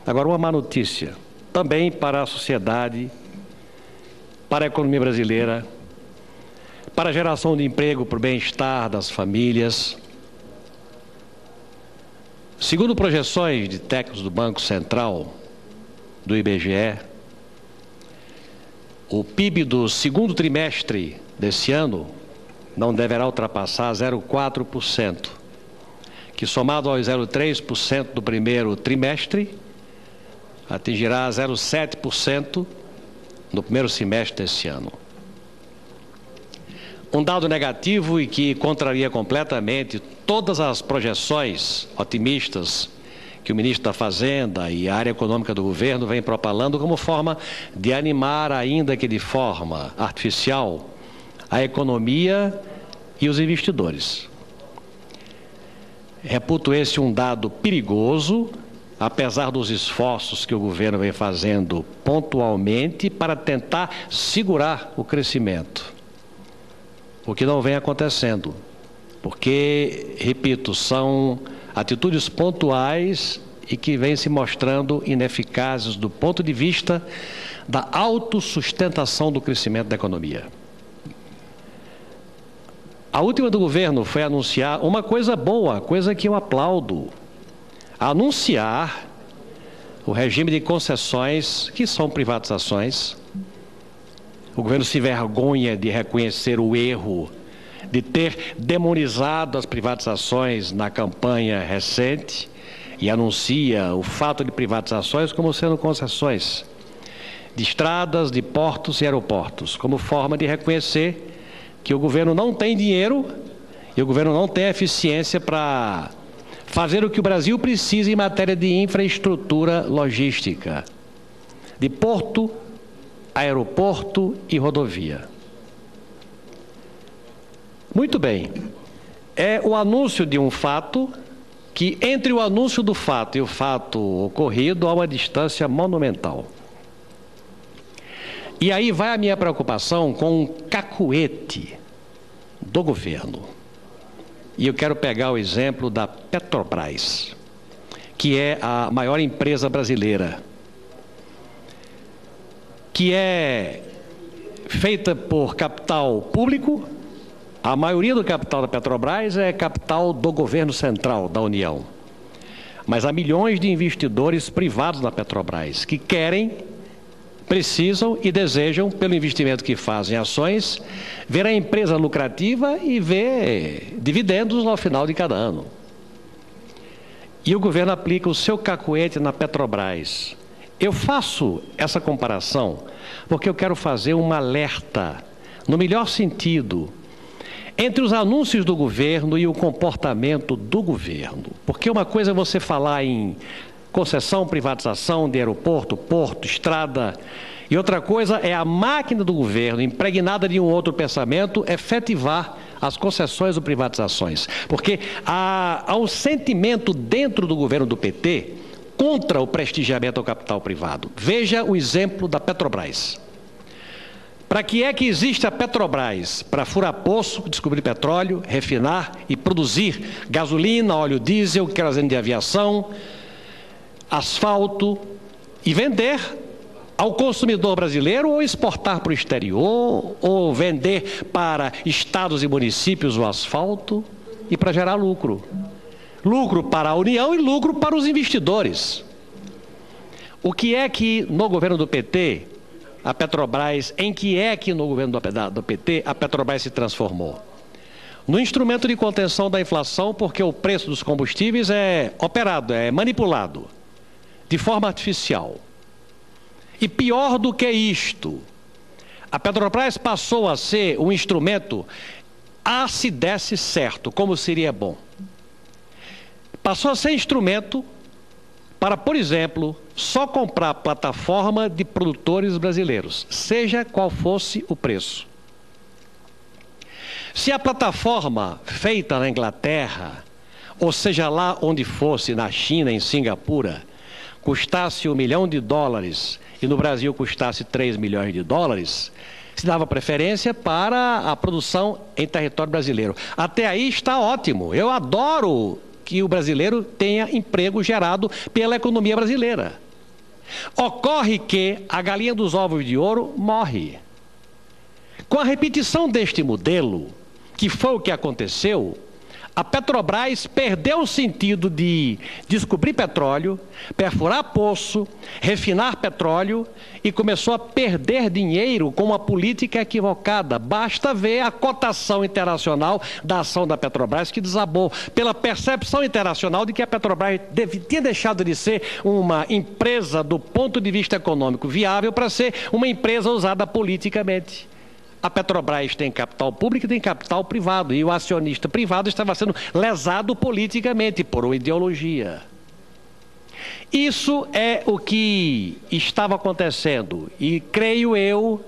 Agora, uma má notícia, também para a sociedade, para a economia brasileira, para a geração de emprego, para o bem-estar das famílias. Segundo projeções de técnicos do Banco Central, do IBGE, o PIB do segundo trimestre desse ano não deverá ultrapassar 0,4%, que somado aos 0,3% do primeiro trimestre, atingirá 0,7% no primeiro semestre desse ano. Um dado negativo e que contraria completamente todas as projeções otimistas que o ministro da Fazenda e a área econômica do governo vem propalando como forma de animar, ainda que de forma artificial, a economia e os investidores. Reputo esse um dado perigoso, apesar dos esforços que o governo vem fazendo pontualmente para tentar segurar o crescimento. O que não vem acontecendo, porque, repito, são atitudes pontuais e que vêm se mostrando ineficazes do ponto de vista da autossustentação do crescimento da economia. A última do governo foi anunciar uma coisa boa, coisa que eu aplaudo, anunciar o regime de concessões, que são privatizações. O governo se envergonha de reconhecer o erro de ter demonizado as privatizações na campanha recente e anuncia o fato de privatizações como sendo concessões de estradas, de portos e aeroportos, como forma de reconhecer que o governo não tem dinheiro e o governo não tem eficiência para fazer o que o Brasil precisa em matéria de infraestrutura logística, de porto, aeroporto e rodovia. Muito bem, é o anúncio de um fato que, entre o anúncio do fato e o fato ocorrido, há uma distância monumental. E aí vai a minha preocupação com um cacuete do governo. E eu quero pegar o exemplo da Petrobras, que é a maior empresa brasileira, que é feita por capital público. A maioria do capital da Petrobras é capital do governo central, da União. Mas há milhões de investidores privados na Petrobras que querem, precisam e desejam, pelo investimento que fazem em ações, ver a empresa lucrativa e ver dividendos ao final de cada ano. E o governo aplica o seu cacuete na Petrobras. Eu faço essa comparação porque eu quero fazer um alerta, no melhor sentido, entre os anúncios do governo e o comportamento do governo. Porque uma coisa é você falar em concessão, privatização de aeroporto, porto, estrada, e outra coisa é a máquina do governo, impregnada de um outro pensamento, efetivar as concessões ou privatizações. Porque há um sentimento dentro do governo do PT contra o prestigiamento ao capital privado. Veja o exemplo da Petrobras. Para que é que existe a Petrobras? Para furar poço, descobrir petróleo, refinar e produzir gasolina, óleo diesel, querosene de aviação, asfalto e vender ao consumidor brasileiro ou exportar para o exterior ou vender para estados e municípios o asfalto e para gerar lucro. Lucro para a União e lucro para os investidores. O que é que no governo do PT, a Petrobras, em que é que no governo do PT a Petrobras se transformou? No instrumento de contenção da inflação, porque o preço dos combustíveis é operado, é manipulado de forma artificial. E pior do que isto, a Petrobras passou a ser um instrumento, se desse certo, como seria bom. Passou a ser instrumento para, por exemplo, só comprar plataforma de produtores brasileiros, seja qual fosse o preço. Se a plataforma feita na Inglaterra, ou seja lá onde fosse, na China, em Singapura, custasse $1 milhão e no Brasil custasse 3 milhões de dólares, se dava preferência para a produção em território brasileiro. Até aí está ótimo. Eu adoro que o brasileiro tenha emprego gerado pela economia brasileira. Ocorre que a galinha dos ovos de ouro morre. Com a repetição deste modelo, que foi o que aconteceu, a Petrobras perdeu o sentido de descobrir petróleo, perfurar poço, refinar petróleo e começou a perder dinheiro com uma política equivocada. Basta ver a cotação internacional da ação da Petrobras, que desabou pela percepção internacional de que a Petrobras tinha deixado de ser uma empresa do ponto de vista econômico viável para ser uma empresa usada politicamente. A Petrobras tem capital público e tem capital privado, e o acionista privado estava sendo lesado politicamente por uma ideologia. Isso é o que estava acontecendo, e creio eu,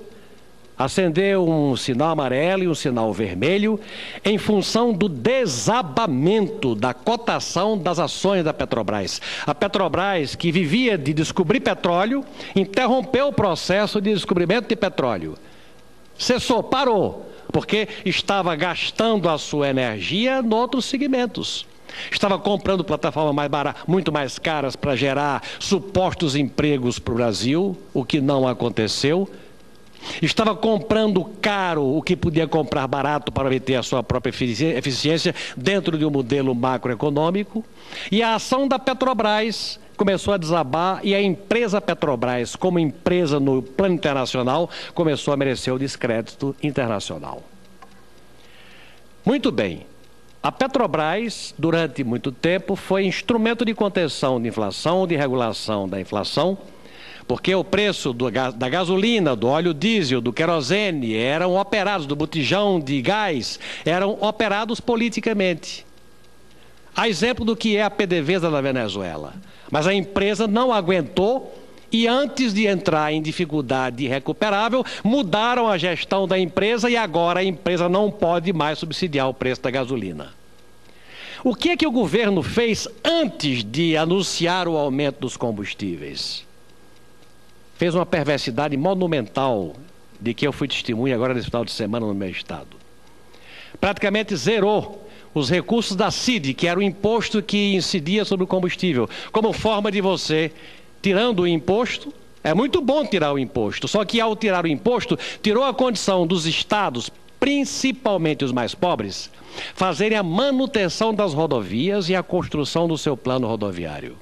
acendeu um sinal amarelo e um sinal vermelho em função do desabamento da cotação das ações da Petrobras. A Petrobras, que vivia de descobrir petróleo, interrompeu o processo de descobrimento de petróleo. Cessou, parou, porque estava gastando a sua energia em outros segmentos. Estava comprando plataformas muito mais caras para gerar supostos empregos para o Brasil, o que não aconteceu. Estava comprando caro o que podia comprar barato para obter a sua própria eficiência dentro de um modelo macroeconômico. E a ação da Petrobras começou a desabar e a empresa Petrobras, como empresa no plano internacional, começou a merecer o descrédito internacional. Muito bem. A Petrobras, durante muito tempo, foi instrumento de contenção de inflação, de regulação da inflação, porque o preço da gasolina, do óleo diesel, do querosene, eram operados, do botijão de gás, eram operados politicamente. A exemplo do que é a PDVSA da Venezuela. Mas a empresa não aguentou e, antes de entrar em dificuldade irrecuperável, mudaram a gestão da empresa e agora a empresa não pode mais subsidiar o preço da gasolina. O que é que o governo fez antes de anunciar o aumento dos combustíveis? Fez uma perversidade monumental, de que eu fui testemunha agora nesse final de semana no meu estado. Praticamente zerou os recursos da CID, que era o imposto que incidia sobre o combustível, como forma de você, tirando o imposto, é muito bom tirar o imposto, só que ao tirar o imposto, tirou a condição dos estados, principalmente os mais pobres, fazerem a manutenção das rodovias e a construção do seu plano rodoviário.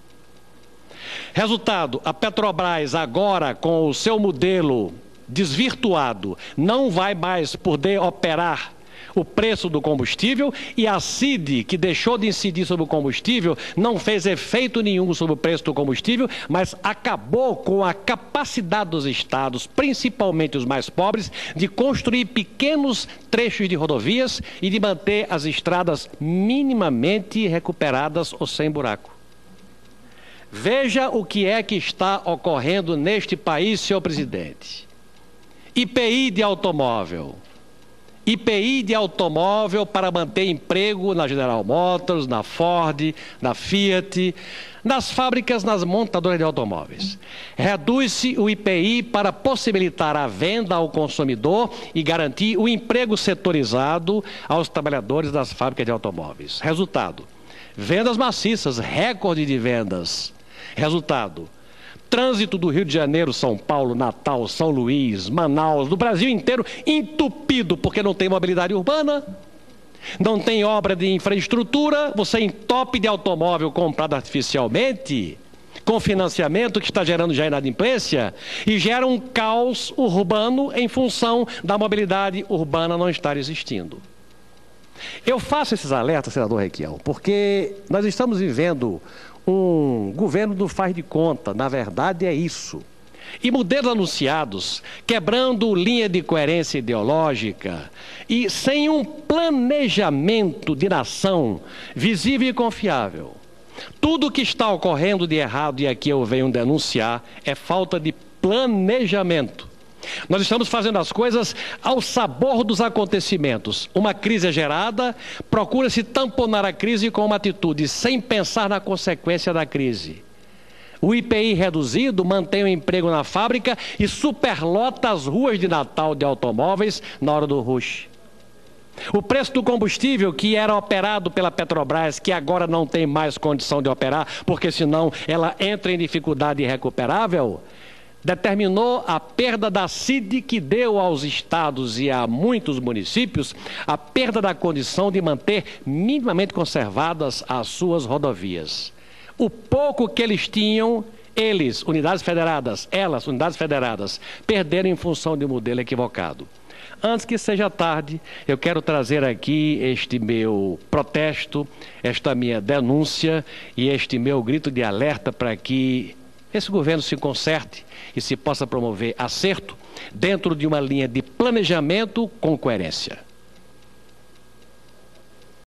Resultado, a Petrobras agora, com o seu modelo desvirtuado, não vai mais poder operar o preço do combustível, e a CID, que deixou de incidir sobre o combustível, não fez efeito nenhum sobre o preço do combustível, mas acabou com a capacidade dos estados, principalmente os mais pobres, de construir pequenos trechos de rodovias e de manter as estradas minimamente recuperadas ou sem buraco. Veja o que é que está ocorrendo neste país, senhor presidente. IPI de automóvel. IPI de automóvel para manter emprego na General Motors, na Ford, na Fiat, nas fábricas, nas montadoras de automóveis. Reduz-se o IPI para possibilitar a venda ao consumidor e garantir o emprego setorizado aos trabalhadores das fábricas de automóveis. Resultado, vendas maciças, recorde de vendas. Resultado, trânsito do Rio de Janeiro, São Paulo, Natal, São Luís, Manaus, do Brasil inteiro, entupido, porque não tem mobilidade urbana, não tem obra de infraestrutura, você entope de automóvel comprado artificialmente, com financiamento que está gerando já inadimplência, e gera um caos urbano em função da mobilidade urbana não estar existindo. Eu faço esses alertas, senador Requião, porque nós estamos vivendo um governo do faz de conta, na verdade é isso. E modelos anunciados, quebrando linha de coerência ideológica e sem um planejamento de nação visível e confiável. Tudo o que está ocorrendo de errado, e aqui eu venho denunciar, é falta de planejamento. Nós estamos fazendo as coisas ao sabor dos acontecimentos. Uma crise é gerada, procura-se tamponar a crise com uma atitude sem pensar na consequência da crise. O IPI reduzido mantém o emprego na fábrica e superlota as ruas de Natal de automóveis na hora do rush. O preço do combustível que era operado pela Petrobras, que agora não tem mais condição de operar, porque senão ela entra em dificuldade irrecuperável, determinou a perda da CID, que deu aos estados e a muitos municípios a perda da condição de manter minimamente conservadas as suas rodovias. O pouco que eles tinham, elas, unidades federadas, perderam em função de um modelo equivocado. Antes que seja tarde, eu quero trazer aqui este meu protesto, esta minha denúncia e este meu grito de alerta para que esse governo se conserte e se possa promover acerto dentro de uma linha de planejamento com coerência.